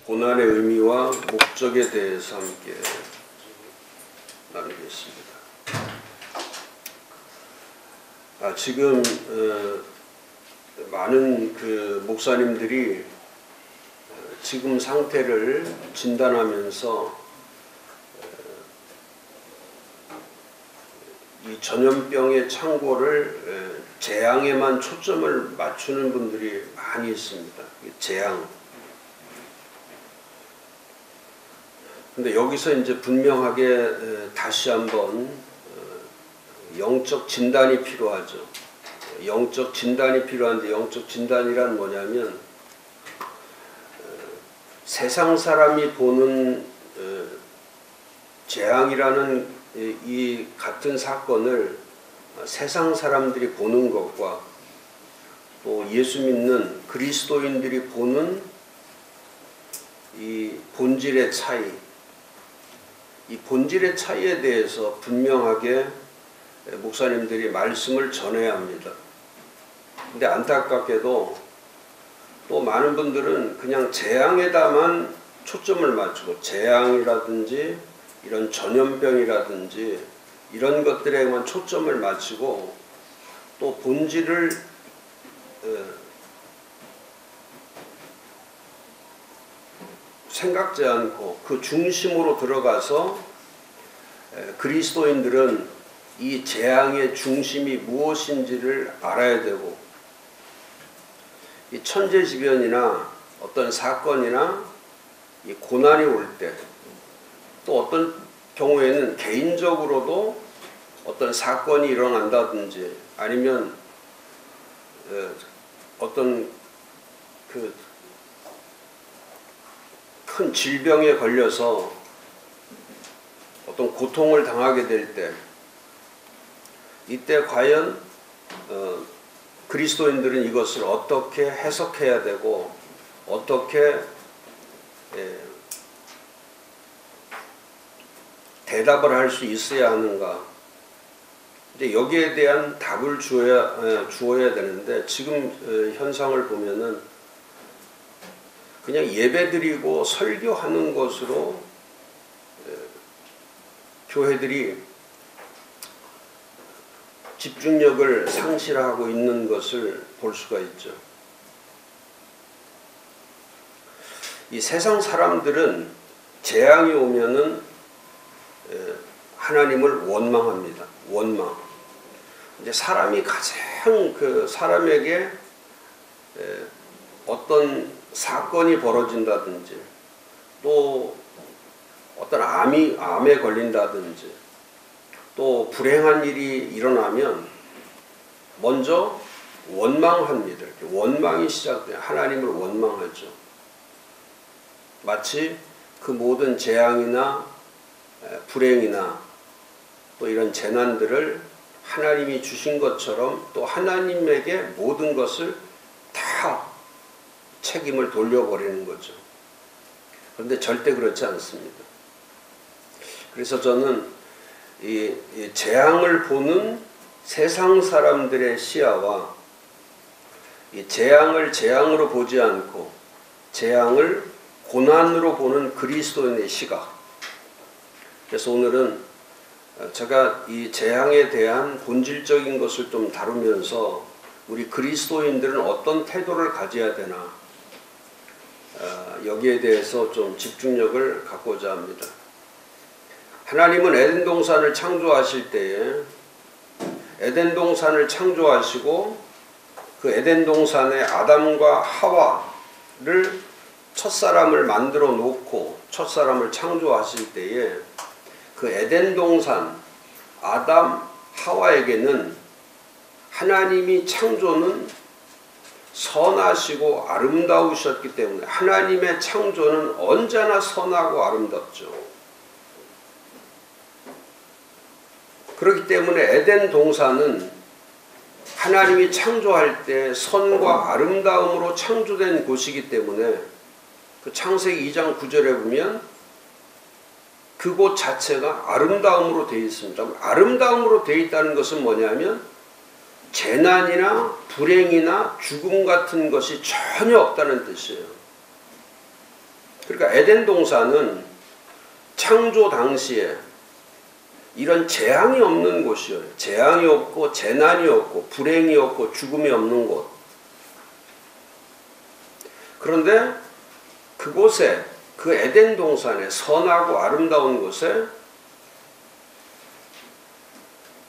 고난의 의미와 목적에 대해서 함께 나누겠습니다. 지금 많은 목사님들이 지금 상태를 진단하면서 이 전염병의 창고를 재앙에만 초점을 맞추는 분들이 많이 있습니다. 재앙. 근데 여기서 이제 분명하게 다시 한번 영적 진단이 필요하죠. 영적 진단이 필요한데, 영적 진단이란 뭐냐면 세상 사람이 보는 재앙이라는 이 같은 사건을 세상 사람들이 보는 것과 또 예수 믿는 그리스도인들이 보는 이 본질의 차이, 이 본질의 차이에 대해서 분명하게 목사님들이 말씀을 전해야 합니다. 근데 안타깝게도 또 많은 분들은 그냥 재앙에다만 초점을 맞추고, 재앙이라든지 이런 전염병이라든지 이런 것들에만 초점을 맞추고, 또 본질을 생각지 않고 그 중심으로 들어가서 그리스도인들은 이 재앙의 중심이 무엇인지를 알아야 되고, 이 천재지변이나 어떤 사건이나 이 고난이 올 때, 또 어떤 경우에는 개인적으로도 어떤 사건이 일어난다든지 아니면 어떤 큰 질병에 걸려서 어떤 고통을 당하게 될 때, 이때 과연 그리스도인들은 이것을 어떻게 해석해야 되고 어떻게 대답을 할 수 있어야 하는가. 이제 여기에 대한 답을 주어야 되는데, 지금 현상을 보면은 그냥 예배드리고 설교하는 것으로 교회들이 집중력을 상실하고 있는 것을 볼 수가 있죠. 이 세상 사람들은 재앙이 오면은 하나님을 원망합니다. 원망. 이제 사람이 가장 사람에게 어떤 사건이 벌어진다든지, 또 어떤 암에 걸린다든지, 또 불행한 일이 일어나면 먼저 원망합니다. 이렇게 원망이 시작돼요. 하나님을 원망하죠. 마치 그 모든 재앙이나 불행이나 또 이런 재난들을 하나님이 주신 것처럼 또 하나님에게 모든 것을 다 책임을 돌려버리는 거죠. 그런데 절대 그렇지 않습니다. 그래서 저는 이 재앙을 보는 세상 사람들의 시야와 이 재앙을 재앙으로 보지 않고 재앙을 고난으로 보는 그리스도인의 시각. 그래서 오늘은 제가 이 재앙에 대한 본질적인 것을 좀 다루면서 우리 그리스도인들은 어떤 태도를 가져야 되나, 여기에 대해서 좀 집중력을 갖고자 합니다. 하나님은 에덴 동산을 창조하실 때에 에덴 동산을 창조하시고 그 에덴 동산에 아담과 하와를 첫사람을 만들어 놓고 첫사람을 창조하실 때에 그 에덴 동산 아담 하와에게는 하나님이 창조는 선하시고 아름다우셨기 때문에 하나님의 창조는 언제나 선하고 아름답죠. 그렇기 때문에 에덴 동산은 하나님이 창조할 때 선과 아름다움으로 창조된 곳이기 때문에 그 창세기 2장 9절에 보면 그곳 자체가 아름다움으로 되어 있습니다. 아름다움으로 되어 있다는 것은 뭐냐면 재난이나 불행이나 죽음 같은 것이 전혀 없다는 뜻이에요. 그러니까 에덴 동산은 창조 당시에 이런 재앙이 없는 곳이에요. 재앙이 없고 재난이 없고 불행이 없고 죽음이 없는 곳. 그런데 그곳에, 그 에덴 동산에, 선하고 아름다운 곳에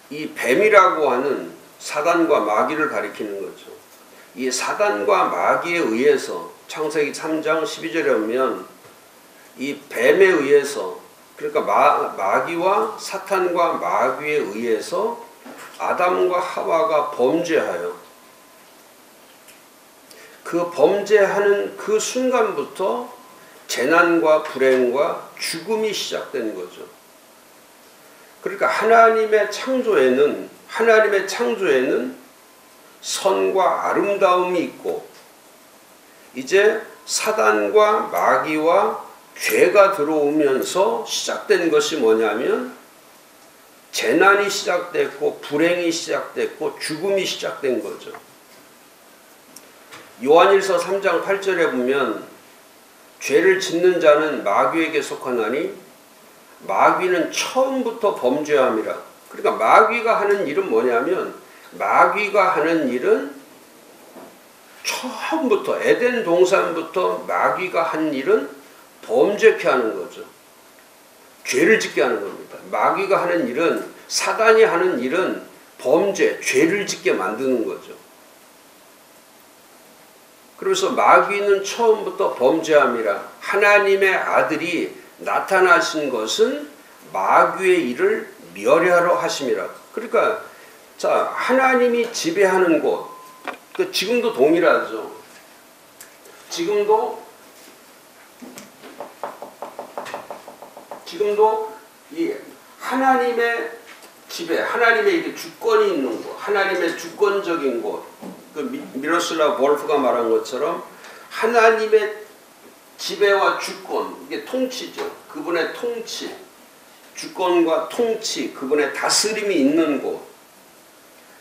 이 뱀이라고 하는 사단과 마귀를 가리키는 거죠. 이 사단과 마귀에 의해서 창세기 3장 12절에 보면 이 뱀에 의해서, 그러니까 마귀와 사탄과 마귀에 의해서 아담과 하와가 범죄하여, 그 범죄하는 그 순간부터 재난과 불행과 죽음이 시작된 거죠. 그러니까 하나님의 창조에는 선과 아름다움이 있고, 이제 사단과 마귀와 죄가 들어오면서 시작된 것이 뭐냐면 재난이 시작됐고 불행이 시작됐고 죽음이 시작된 거죠. 요한일서 3장 8절에 보면 죄를 짓는 자는 마귀에게 속하나니 마귀는 처음부터 범죄함이라. 그러니까 마귀가 하는 일은 뭐냐면, 마귀가 하는 일은 처음부터, 에덴 동산부터 마귀가 한 일은 범죄케 하는 거죠. 죄를 짓게 하는 겁니다. 마귀가 하는 일은, 사단이 하는 일은 범죄, 죄를 짓게 만드는 거죠. 그래서 마귀는 처음부터 범죄함이라. 하나님의 아들이 나타나신 것은 마귀의 일을 멸하러 하심이라. 그러니까 자, 하나님이 지배하는 곳, 지금도 동일하죠. 지금도 이 하나님의 지배, 하나님의 이게 주권이 있는 곳, 하나님의 주권적인 곳, 그 미로슬라브 볼프가 말한 것처럼 하나님의 지배와 주권, 이게 통치죠. 그분의 통치, 주권과 통치, 그분의 다스림이 있는 곳.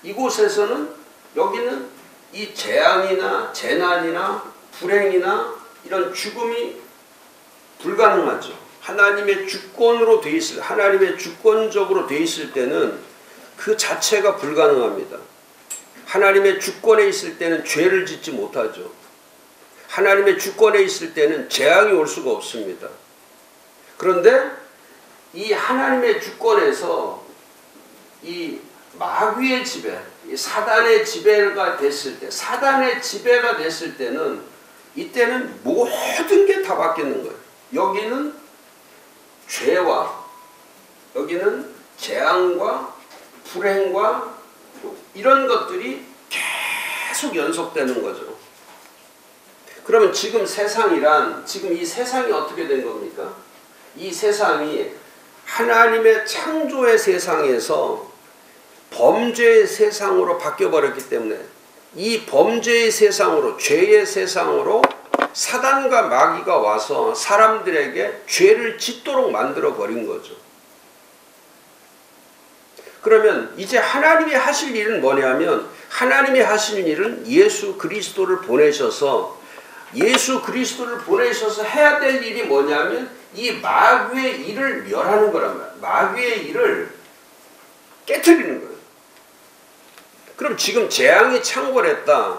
이곳에서는, 여기는 이 재앙이나 재난이나 불행이나 이런 죽음이 불가능하죠. 하나님의 주권으로 돼 있을, 하나님의 주권적으로 돼 있을 때는 그 자체가 불가능합니다. 하나님의 주권에 있을 때는 죄를 짓지 못하죠. 하나님의 주권에 있을 때는 재앙이 올 수가 없습니다. 그런데 이 하나님의 주권에서 이 마귀의 지배, 이 사단의 지배가 됐을 때, 사단의 지배가 됐을 때는, 이때는 모든 게 다 바뀌는 거예요. 여기는 죄와, 여기는 재앙과 불행과 이런 것들이 계속 연속되는 거죠. 그러면 지금 세상이란, 지금 이 세상이 어떻게 된 겁니까? 이 세상이 하나님의 창조의 세상에서 범죄의 세상으로 바뀌어버렸기 때문에, 이 범죄의 세상으로, 죄의 세상으로 사단과 마귀가 와서 사람들에게 죄를 짓도록 만들어버린 거죠. 그러면 이제 하나님이 하실 일은 뭐냐면, 하나님이 하실 일은 예수 그리스도를 보내셔서 해야 될 일이 뭐냐면 이 마귀의 일을 멸하는 거란 말이에요. 마귀의 일을 깨트리는 거예요. 그럼 지금 재앙이 창궐했다.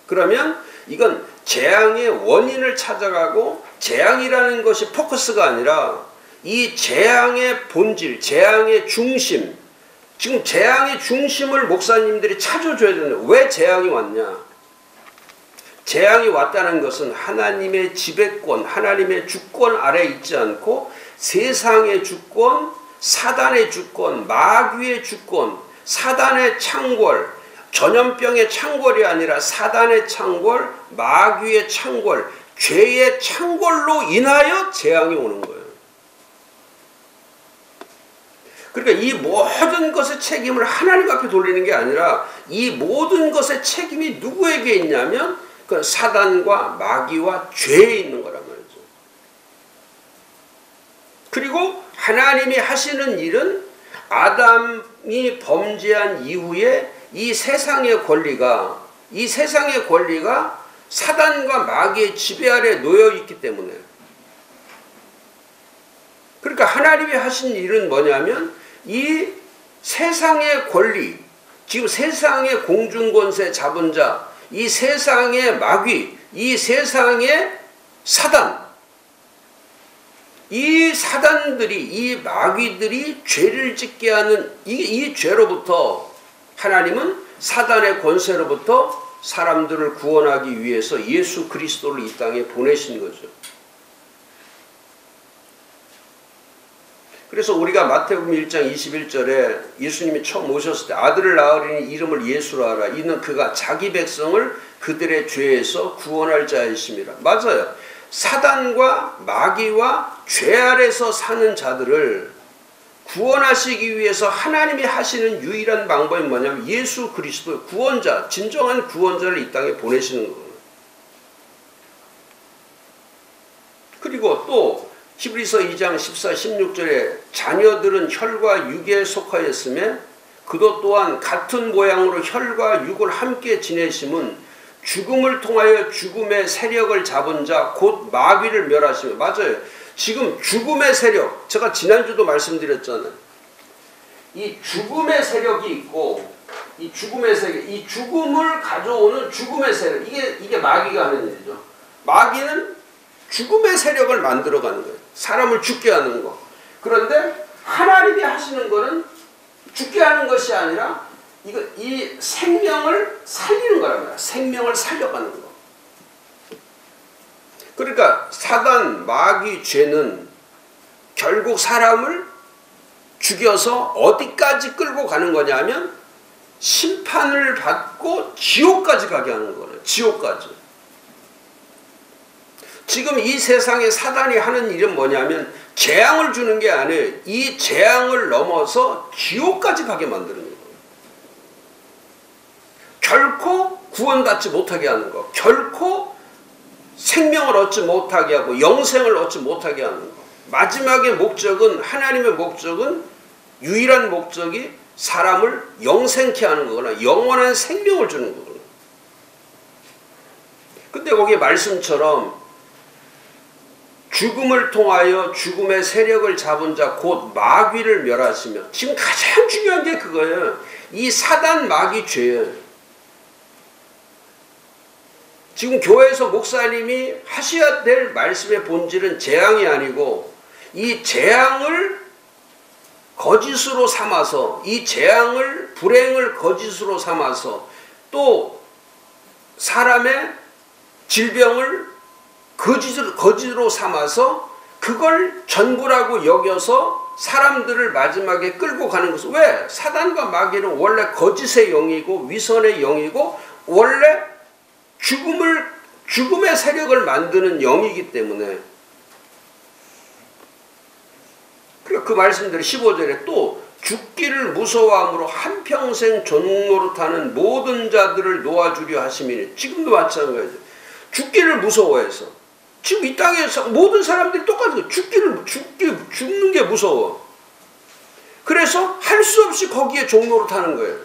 그러면 이건 재앙의 원인을 찾아가고, 재앙이라는 것이 포커스가 아니라 이 재앙의 본질, 재앙의 중심, 지금 재앙의 중심을 목사님들이 찾아줘야 되는. 왜 재앙이 왔냐? 재앙이 왔다는 것은 하나님의 지배권, 하나님의 주권 아래 있지 않고 세상의 주권, 사단의 주권, 마귀의 주권, 사단의 창궐, 전염병의 창궐이 아니라 사단의 창궐, 마귀의 창궐, 죄의 창궐로 인하여 재앙이 오는 거예요. 그러니까 이 모든 것의 책임을 하나님 앞에 돌리는 게 아니라, 이 모든 것의 책임이 누구에게 있냐면 그 사단과 마귀와 죄에 있는 거란 말이죠. 그리고 하나님이 하시는 일은 아담이 범죄한 이후에 이 세상의 권리가 사단과 마귀의 지배 아래 놓여 있기 때문에, 그러니까 하나님이 하신 일은 뭐냐면 이 세상의 권리, 지금 세상의 공중권세 잡은 자, 이 세상의 마귀, 이 세상의 사단, 이 사단들이, 이 마귀들이 죄를 짓게 하는 이 죄로부터 하나님은 사단의 권세로부터 사람들을 구원하기 위해서 예수 그리스도를 이 땅에 보내신 거죠. 그래서 우리가 마태복음 1장 21절에 예수님이 처음 오셨을 때 아들을 낳으리니 이름을 예수라 하라. 이는 그가 자기 백성을 그들의 죄에서 구원할 자이심이라. 맞아요. 사단과 마귀와 죄 아래서 사는 자들을 구원하시기 위해서 하나님이 하시는 유일한 방법이 뭐냐면 예수 그리스도의 구원자, 진정한 구원자를 이 땅에 보내시는 거예요. 그리고 또 히브리서 2장 14, 16절에 자녀들은 혈과 육에 속하였으며 그도 또한 같은 모양으로 혈과 육을 함께 지내심은 죽음을 통하여 죽음의 세력을 잡은 자 곧 마귀를 멸하시며. 맞아요. 지금 죽음의 세력, 제가 지난주도 말씀드렸잖아요. 이 죽음의 세력이 있고 이 죽음의 세력, 이 죽음을 가져오는 죽음의 세력, 이게 마귀가 하는 일이죠. 마귀는 죽음의 세력을 만들어가는 거예요. 사람을 죽게 하는 거. 그런데 하나님이 하시는 거는 죽게 하는 것이 아니라 이 생명을 살리는 거랍니다. 생명을 살려가는 거. 그러니까 사단, 마귀, 죄는 결국 사람을 죽여서 어디까지 끌고 가는 거냐면 심판을 받고 지옥까지 가게 하는 거예요. 지옥까지. 지금 이 세상에 사단이 하는 일은 뭐냐면 재앙을 주는 게 아니에요. 이 재앙을 넘어서 지옥까지 가게 만드는 거예요. 결코 구원받지 못하게 하는 거. 결코 생명을 얻지 못하게 하고 영생을 얻지 못하게 하는 거. 마지막의 목적은, 하나님의 목적은, 유일한 목적이 사람을 영생케 하는 거거나 영원한 생명을 주는 거거든요. 근데 거기 말씀처럼 죽음을 통하여 죽음의 세력을 잡은 자 곧 마귀를 멸하시며, 지금 가장 중요한 게 그거예요. 이 사단 마귀 죄예요. 지금 교회에서 목사님이 하셔야 될 말씀의 본질은 재앙이 아니고 이 재앙을 거짓으로 삼아서, 이 재앙을, 불행을 거짓으로 삼아서 또 사람의 질병을 거짓으로 삼아서 그걸 전부라고 여겨서 사람들을 마지막에 끌고 가는 것은, 왜? 사단과 마귀는 원래 거짓의 영이고 위선의 영이고 원래 죽음의 세력을 만드는 영이기 때문에. 그러니까 그 말씀대로 15절에 또 죽기를 무서워함으로 한평생 종노릇하는 모든 자들을 놓아주려 하심이니, 지금도 마찬가지죠. 죽기를 무서워해서 지금 이 땅에서 모든 사람들이 똑같은 거예요. 죽는 게 무서워. 그래서 할 수 없이 거기에 종노릇하는 거예요.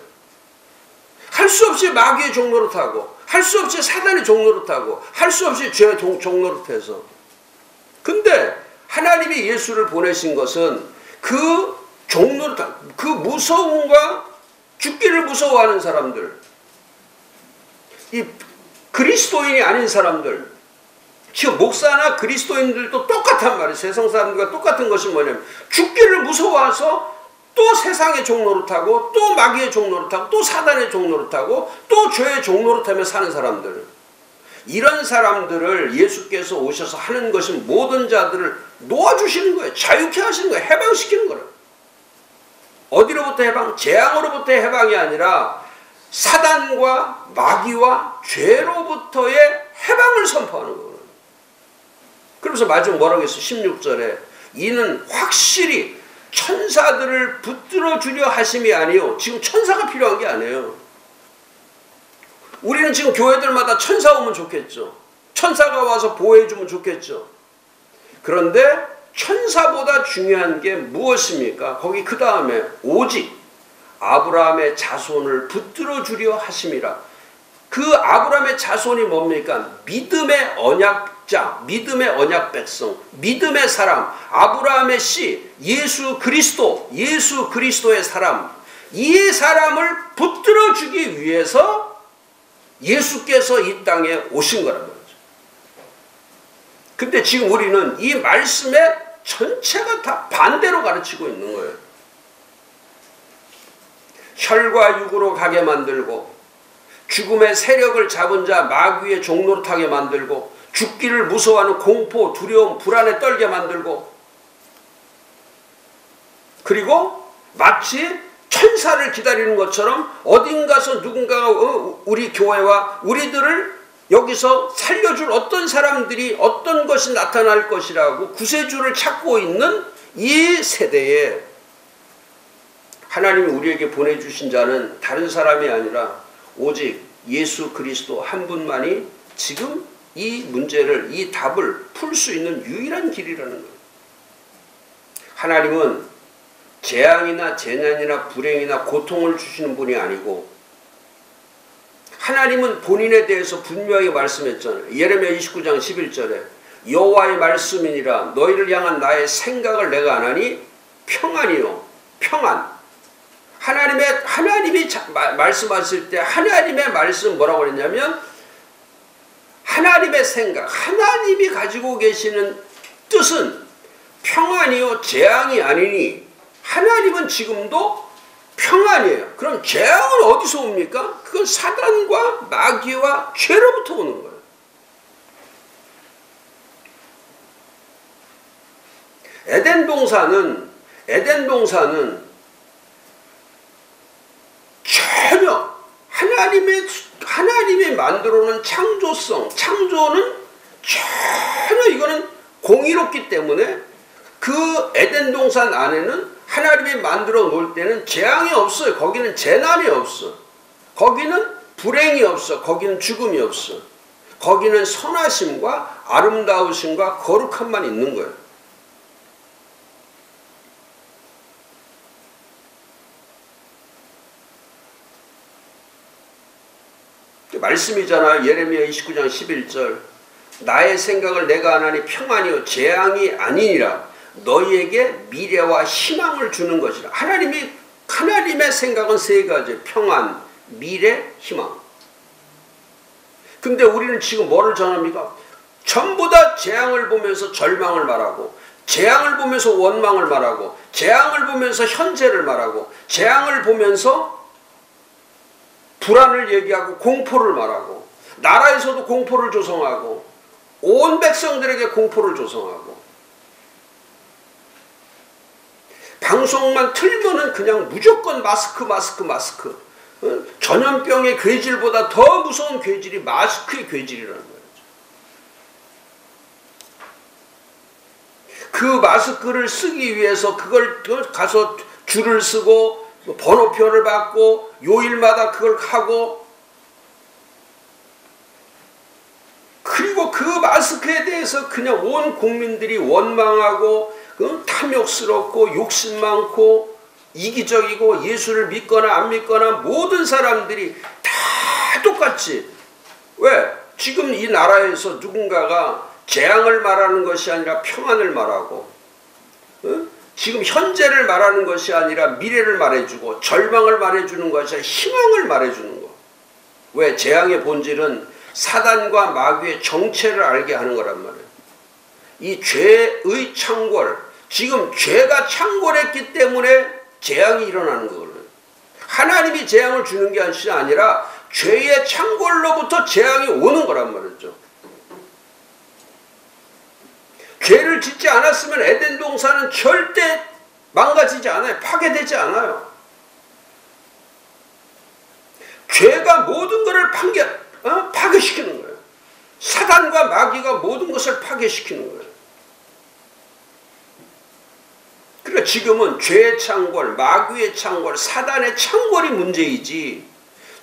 할 수 없이 마귀의 종노릇하고, 할 수 없이 사단의 종노릇하고, 할 수 없이 죄의 종노릇해서. 근데 하나님이 예수를 보내신 것은 그 종노릇한, 그 무서움과 죽기를 무서워하는 사람들, 이 그리스도인이 아닌 사람들, 지금 목사나 그리스도인들도 똑같단 말이에요. 세상 사람들과 똑같은 것이 뭐냐면 죽기를 무서워해서 또 세상의 종노릇하고 또 마귀의 종노릇하고 또 사단의 종노릇하고 또 죄의 종노릇하며 사는 사람들, 이런 사람들을 예수께서 오셔서 하는 것이 모든 자들을 놓아주시는 거예요. 자유케 하시는 거예요. 해방시키는 거예요. 어디로부터 해방? 재앙으로부터 해방이 아니라 사단과 마귀와 죄로부터의 해방을 선포하는 거예요. 그러면서 마지막 뭐라고 했어요? 16절에 이는 확실히 천사들을 붙들어 주려 하심이 아니요. 지금 천사가 필요한 게 아니에요. 우리는 지금 교회들마다 천사 오면 좋겠죠. 천사가 와서 보호해주면 좋겠죠. 그런데 천사보다 중요한 게 무엇입니까? 거기 그 다음에 오직 아브라함의 자손을 붙들어 주려 하심이라. 그 아브라함의 자손이 뭡니까? 믿음의 언약 자, 믿음의 언약 백성, 믿음의 사람, 아브라함의 씨, 예수 그리스도의 사람, 이 사람을 붙들어 주기 위해서 예수께서 이 땅에 오신 거란 말이죠. 근데 지금 우리는 이 말씀의 전체가 다 반대로 가르치고 있는 거예요. 혈과 육으로 가게 만들고, 죽음의 세력을 잡은 자 마귀의 종노릇하게 만들고, 죽기를 무서워하는 공포, 두려움, 불안에 떨게 만들고, 그리고 마치 천사를 기다리는 것처럼 어딘가서 누군가가 우리 교회와 우리들을 여기서 살려줄 어떤 사람들이 어떤 것이 나타날 것이라고 구세주를 찾고 있는 이 세대에 하나님이 우리에게 보내주신 자는 다른 사람이 아니라 오직 예수 그리스도 한 분만이 지금 이 문제를, 이 답을 풀 수 있는 유일한 길이라는 거예요. 하나님은 재앙이나 재난이나 불행이나 고통을 주시는 분이 아니고, 하나님은 본인에 대해서 분명하게 말씀했잖아요. 예레미야 29장 11절에 여호와의 말씀이니라 너희를 향한 나의 생각을 내가 안 하니 평안이요 평안. 하나님이 말씀하실 때 하나님의 말씀 뭐라고 그랬냐면, 하나님의 생각, 하나님이 가지고 계시는 뜻은 평안이요 재앙이 아니니, 하나님은 지금도 평안이에요. 그럼 재앙은 어디서 옵니까? 그건 사단과 마귀와 죄로부터 오는 거예요. 에덴 동산은 전혀 하나님이 만들어 놓은 창조는 전혀 이거는 공의롭기 때문에 그 에덴 동산 안에는 하나님이 만들어 놓을 때는 재앙이 없어요. 거기는 재난이 없어. 거기는 불행이 없어. 거기는 죽음이 없어. 거기는 선하심과 아름다우심과 거룩함만 있는 거예요. 말씀이잖아요. 예레미야 29장 11절 나의 생각을 내가 안 하니 평안이요 재앙이 아니니라 너희에게 미래와 희망을 주는 것이라. 하나님의 생각은 세 가지. 평안, 미래, 희망. 근데 우리는 지금 뭐를 전합니까? 전부 다 재앙을 보면서 절망을 말하고, 재앙을 보면서 원망을 말하고, 재앙을 보면서 현재를 말하고, 재앙을 보면서 불안을 얘기하고 공포를 말하고, 나라에서도 공포를 조성하고, 온 백성들에게 공포를 조성하고, 방송만 틀면은 그냥 무조건 마스크. 전염병의 괴질보다 더 무서운 괴질이 마스크의 괴질이라는 거예요. 그 마스크를 쓰기 위해서 그걸 가서 줄을 쓰고 번호표를 받고 요일마다 그걸 하고, 그리고 그 마스크에 대해서 그냥 온 국민들이 원망하고 탐욕스럽고 욕심 많고 이기적이고 예수를 믿거나 안 믿거나 모든 사람들이 다 똑같이. 왜? 지금 이 나라에서 누군가가 재앙을 말하는 것이 아니라 평안을 말하고, 지금 현재를 말하는 것이 아니라 미래를 말해주고, 절망을 말해주는 것이 아니라 희망을 말해주는 거. 왜? 재앙의 본질은 사단과 마귀의 정체를 알게 하는 거란 말이에요. 이 죄의 창궐, 지금 죄가 창궐했기 때문에 재앙이 일어나는 거거든요. 하나님이 재앙을 주는 게 아니라 죄의 창궐로부터 재앙이 오는 거란 말이죠. 죄를 짓지 않았으면 에덴 동산은 절대 망가지지 않아요. 파괴되지 않아요. 죄가 모든 것을 파괴시키는 거예요. 사단과 마귀가 모든 것을 파괴시키는 거예요. 그러니까 지금은 죄의 창궐, 마귀의 창궐, 사단의 창궐이 문제이지,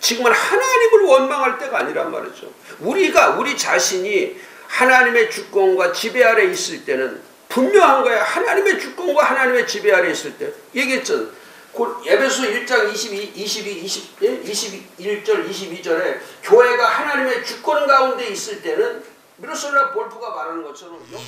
지금은 하나님을 원망할 때가 아니란 말이죠. 우리 자신이 하나님의 주권과 지배 아래 있을 때는 분명한 거야. 하나님의 주권과 하나님의 지배 아래 있을 때. 얘기했잖아. 에베소 1장 21절 22절에 교회가 하나님의 주권 가운데 있을 때는 미로슬라 볼프가 말하는 것처럼 여기